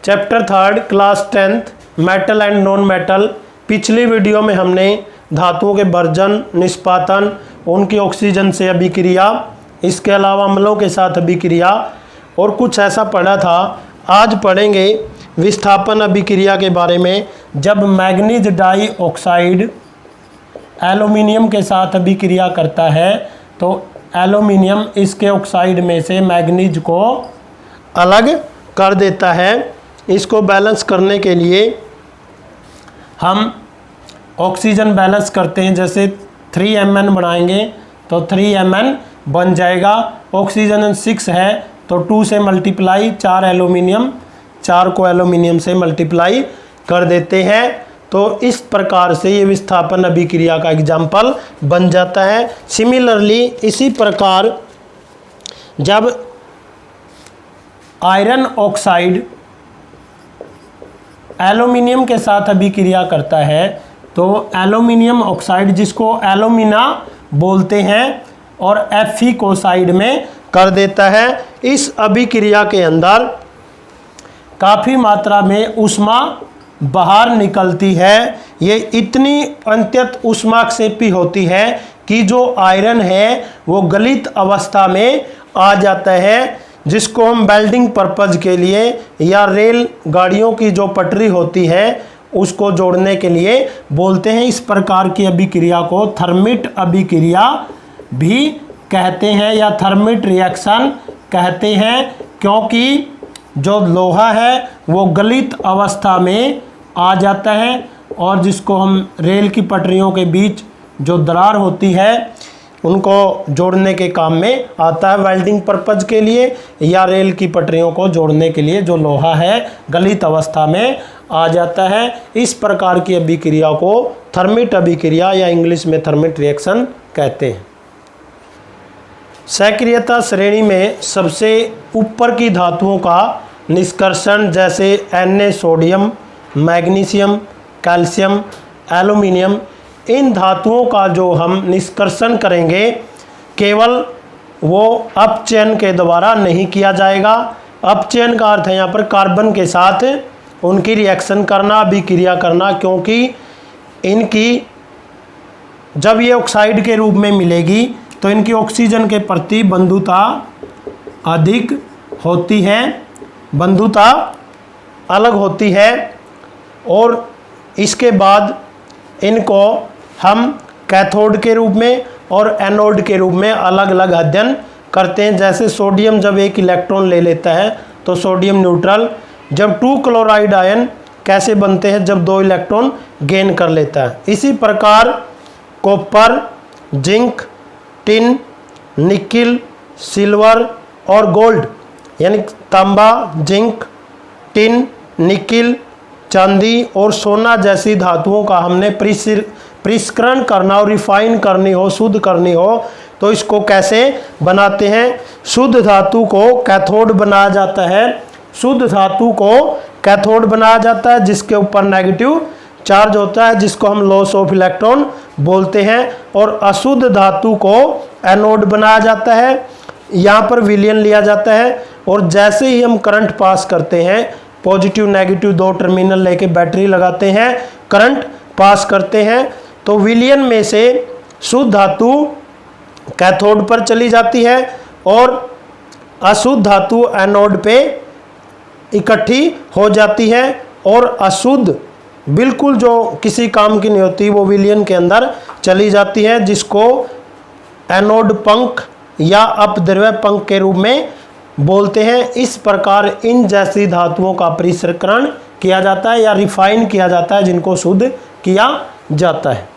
Chapter 3 class 10th metal and non metal. पिछली video में हमने धातुओं के वर्जन, निष्पादन, उनकी ऑक्सीजन से अभिक्रिया, इसके अलावा अम्लों के साथ अभिक्रिया और कुछ ऐसा पढ़ा था। आज पढ़ेंगे विस्थापन अभिक्रिया के बारे में। जब मैग्नीज डाइऑक्साइड एल्युमिनियम के साथ अभिक्रिया करता है तो एल्युमिनियम इसके ऑक्साइड में से मैग्नीज को अलग कर देता है। इसको बैलेंस करने के लिए हम ऑक्सीजन बैलेंस करते हैं। जैसे 3Mn बनाएंगे तो 3Mn बन जाएगा। ऑक्सीजन 6 है तो 2 से मल्टीप्लाई 4 एल्युमिनियम, 4 को एल्युमिनियम से मल्टीप्लाई कर देते हैं। तो इस प्रकार से ये विस्थापन अभिक्रिया का एग्जाम्पल बन जाता है। सिमिलरली इसी प्रकार जब आयरन ऑक्साइड एल्युमिनियम के साथ अभिक्रिया करता है तो एल्युमिनियम ऑक्साइड, जिसको एल्युमिना बोलते हैं, और Fe को साइड में कर देता है। इस अभिक्रिया के अंदर काफ़ी मात्रा में ऊष्मा बाहर निकलती है। ये इतनी अत्यंत ऊष्माक्षेपी होती है कि जो आयरन है वो गलित अवस्था में आ जाता है, जिसको हम वेल्डिंग पर्पज़ के लिए या रेल गाड़ियों की जो पटरी होती है उसको जोड़ने के लिए बोलते हैं। इस प्रकार की अभिक्रिया को थर्मिट अभिक्रिया भी कहते हैं या थर्मिट रिएक्शन कहते हैं, क्योंकि जो लोहा है वो गलित अवस्था में आ जाता है और जिसको हम रेल की पटरियों के बीच जो दरार होती है उनको जोड़ने के काम में आता है। वेल्डिंग पर्पज़ के लिए या रेल की पटरियों को जोड़ने के लिए जो लोहा है गलित अवस्था में आ जाता है। इस प्रकार की अभिक्रिया को थर्मिट अभिक्रिया या इंग्लिश में थर्मिट रिएक्शन कहते हैं। सक्रियता श्रेणी में सबसे ऊपर की धातुओं का निष्कर्षण, जैसे Na sodium, magnesium, calcium, aluminium, इन धातुओं का जो हम निष्कर्षण करेंगे केवल वो अपचयन के द्वारा नहीं किया जाएगा। अपचयन का अर्थ है यहाँ पर कार्बन के साथ उनकी रिएक्शन करना, अभिक्रिया करना, क्योंकि इनकी जब ये ऑक्साइड के रूप में मिलेगी तो इनकी ऑक्सीजन के प्रति बंधुता अधिक होती है, बंधुता अलग होती है। और इसके बाद इनको हम कैथोड के रूप में और एनोड के रूप में अलग अलग अध्ययन करते हैं। जैसे सोडियम जब एक इलेक्ट्रॉन ले लेता है तो सोडियम न्यूट्रल, जब 2 क्लोराइड आयन कैसे बनते हैं जब 2 इलेक्ट्रॉन गेन कर लेता है। इसी प्रकार copper, zinc, tin, nickel, silver और गोल्ड, यानी तांबा, जिंक, टिन, निकिल, चांदी और सोना जैसी धातुओं का हमने परिष्करण करना और रिफाइन करनी हो, शुद्ध करनी हो, तो इसको कैसे बनाते हैं। शुद्ध धातु को कैथोड बनाया जाता है। शुद्ध धातु को कैथोड बनाया जाता है जिसके ऊपर नेगेटिव चार्ज होता है, जिसको हम लॉस ऑफ इलेक्ट्रॉन बोलते हैं। और अशुद्ध धातु को एनोड बनाया जाता है। यहाँ पर विलयन लिया जाता है और जैसे ही हम करंट पास करते हैं, पॉजिटिव नेगेटिव 2 टर्मिनल लेके बैटरी लगाते हैं, करंट पास करते हैं, तो विलयन में से शुद्ध धातु कैथोड पर चली जाती है और अशुद्ध धातु एनोड पे इकट्ठी हो जाती है। और अशुद्ध बिल्कुल जो किसी काम की नहीं होती वो विलयन के अंदर चली जाती है, जिसको एनोड पंख या अपद्रव्य पंख के रूप में बोलते हैं। इस प्रकार इन जैसी धातुओं का परिष्करण किया जाता है या रिफाइन किया जाता है, जिनको शुद्ध किया जाता है।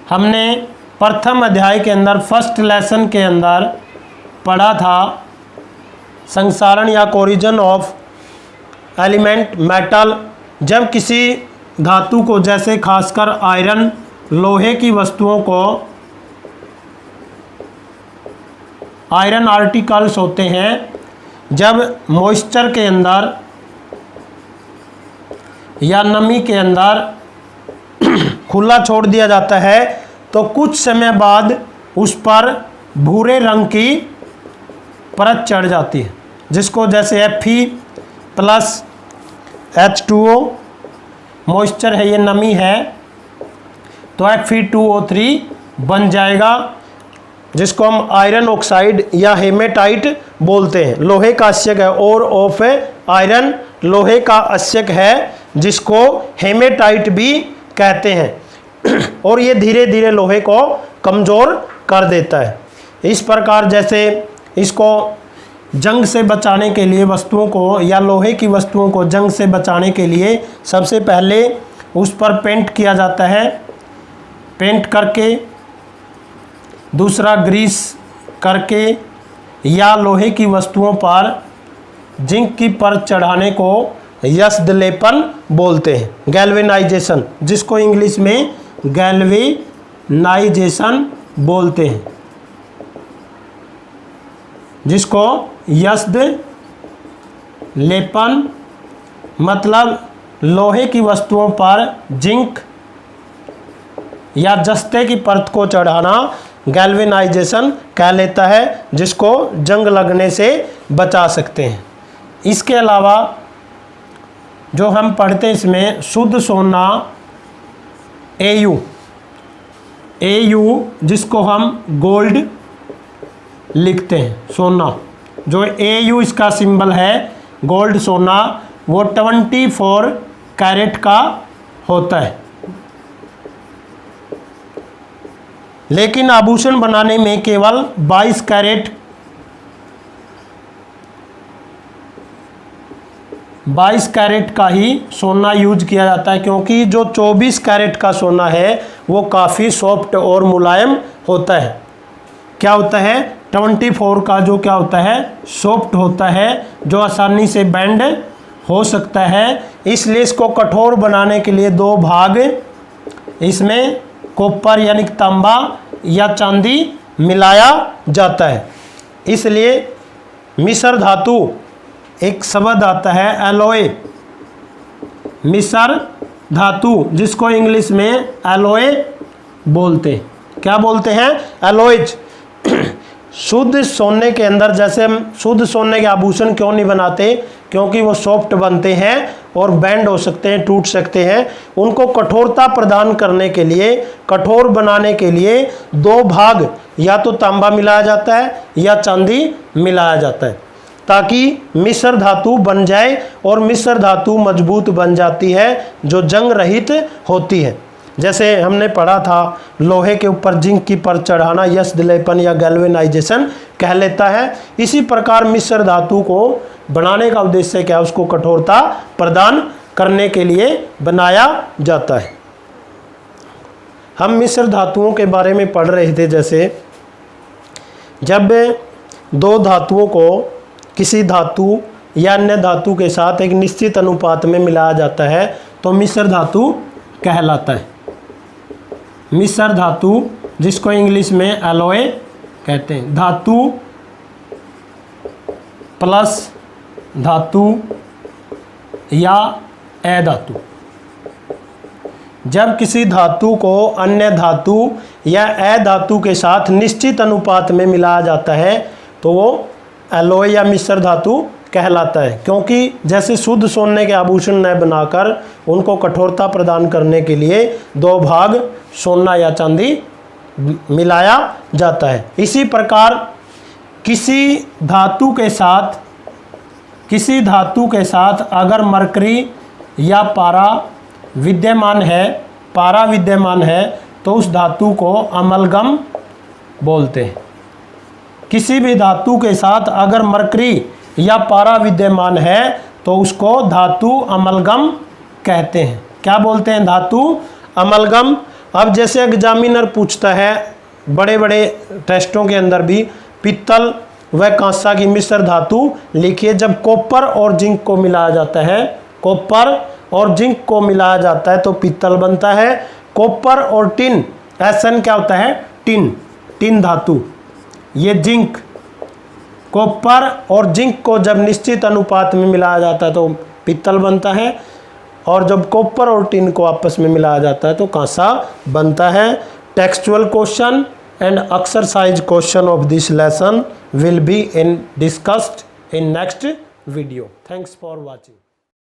हमने प्रथम अध्याय के अंदर फर्स्ट लेसन के अंदर पढ़ा था संसारण या कोरिजन ऑफ एलिमेंट मेटल। जब किसी धातु को, जैसे खासकर आयरन, लोहे की वस्तुओं को आयरन आर्टिकल्स होते हैं, जब मॉइस्चर के अंदर या नमी के अंदर खुला छोड़ दिया जाता है तो कुछ समय बाद उस पर भूरे रंग की परत चढ़ जाती है, जिसको जैसे Fe+H2O मॉइस्चर है, ये नमी है, तो Fe2O3 बन जाएगा, जिसको हम आयरन ऑक्साइड या हेमेटाइट बोलते हैं। लोहे का अश्यक है, और ऑफ आयरन लोहे का अश्यक है, जिसको हेमेटाइट भी कहते हैं और ये धीरे धीरे लोहे को कमज़ोर कर देता है। इस प्रकार जैसे इसको जंग से बचाने के लिए वस्तुओं को, या लोहे की वस्तुओं को जंग से बचाने के लिए सबसे पहले उस पर पेंट किया जाता है, पेंट करके, दूसरा ग्रीस करके, या लोहे की वस्तुओं पर जिंक की परत चढ़ाने को यस्द लेपन बोलते हैं, गैल्वेनाइजेशन, जिसको इंग्लिश में गैल्वेनाइजेशन बोलते हैं, जिसको यस्द लेपन मतलब लोहे की वस्तुओं पर जिंक या जस्ते की परत को चढ़ाना गैल्वेनाइजेशन कह लेता है, जिसको जंग लगने से बचा सकते हैं। इसके अलावा जो हम पढ़ते हैं इसमें शुद्ध सोना AU, जिसको हम गोल्ड लिखते हैं, सोना, जो AU इसका सिंबल है गोल्ड सोना, वो 24 कैरेट का होता है। लेकिन आभूषण बनाने में केवल 22 कैरेट का ही सोना यूज किया जाता है, क्योंकि जो 24 कैरेट का सोना है वो काफ़ी सॉफ्ट और मुलायम होता है। क्या होता है? 24 का जो क्या होता है, सॉफ्ट होता है, जो आसानी से बेंड हो सकता है। इसलिए इसको कठोर बनाने के लिए 2 भाग इसमें कॉपर यानी तांबा या चांदी मिलाया जाता है। इसलिए मिश्र धातु, एक शब्द आता है एलॉय, मिश्र धातु, जिसको इंग्लिश में एलॉय बोलते हैं। क्या बोलते हैं? एलॉयज। शुद्ध सोने के अंदर, जैसे हम शुद्ध सोने के आभूषण क्यों नहीं बनाते? क्योंकि वो सॉफ्ट बनते हैं और बेंड हो सकते हैं, टूट सकते हैं। उनको कठोरता प्रदान करने के लिए, कठोर बनाने के लिए 2 भाग या तो तांबा मिलाया जाता है या चांदी मिलाया जाता है, ताकि मिश्र धातु बन जाए, और मिश्र धातु मजबूत बन जाती है जो जंग रहित होती है। जैसे हमने पढ़ा था, लोहे के ऊपर जिंक की परत चढ़ाना यस्द लेपन या गैल्वेनाइजेशन कह लेता है। इसी प्रकार मिश्र धातु को बनाने का उद्देश्य क्या है? उसको कठोरता प्रदान करने के लिए बनाया जाता है। हम मिश्र धातुओं के बारे में पढ़ रहे थे, जैसे जब 2 धातुओं को किसी धातु या अन्य धातु के साथ एक निश्चित अनुपात में मिलाया जाता है तो मिश्र धातु कहलाता है। मिश्र धातु, जिसको इंग्लिश में एलॉय कहते हैं। धातु प्लस धातु या अधातु, जब किसी धातु को अन्य धातु या अधातु के साथ निश्चित अनुपात में मिलाया जाता है तो वो एलॉय या मिश्र धातु कहलाता है। क्योंकि जैसे शुद्ध सोने के आभूषण न बनाकर उनको कठोरता प्रदान करने के लिए 2 भाग सोना या चांदी मिलाया जाता है। इसी प्रकार किसी धातु के साथ अगर मरकरी या पारा विद्यमान है तो उस धातु को अमलगम बोलते हैं। किसी भी धातु के साथ अगर मरकरी या पारा विद्यमान है तो उसको धातु अमलगम कहते हैं। क्या बोलते हैं? धातु अमलगम। अब जैसे एग्जामिनर पूछता है बड़े बड़े टेस्टों के अंदर भी, पित्तल व कांसा की मिश्र धातु लिखिए। जब कॉपर और जिंक को मिलाया जाता है, कॉपर और जिंक को मिलाया जाता है तो पित्तल बनता है। कॉपर और टिन, एसन क्या होता है? टिन धातु। ये जिंक, कॉपर और जिंक को जब निश्चित अनुपात में मिलाया जाता है तो पित्तल बनता है, और जब कॉपर और टिन को आपस में मिलाया जाता है तो कांसा बनता है। Textual question and exercise question of this lesson will be in discussed in next video. Thanks for watching.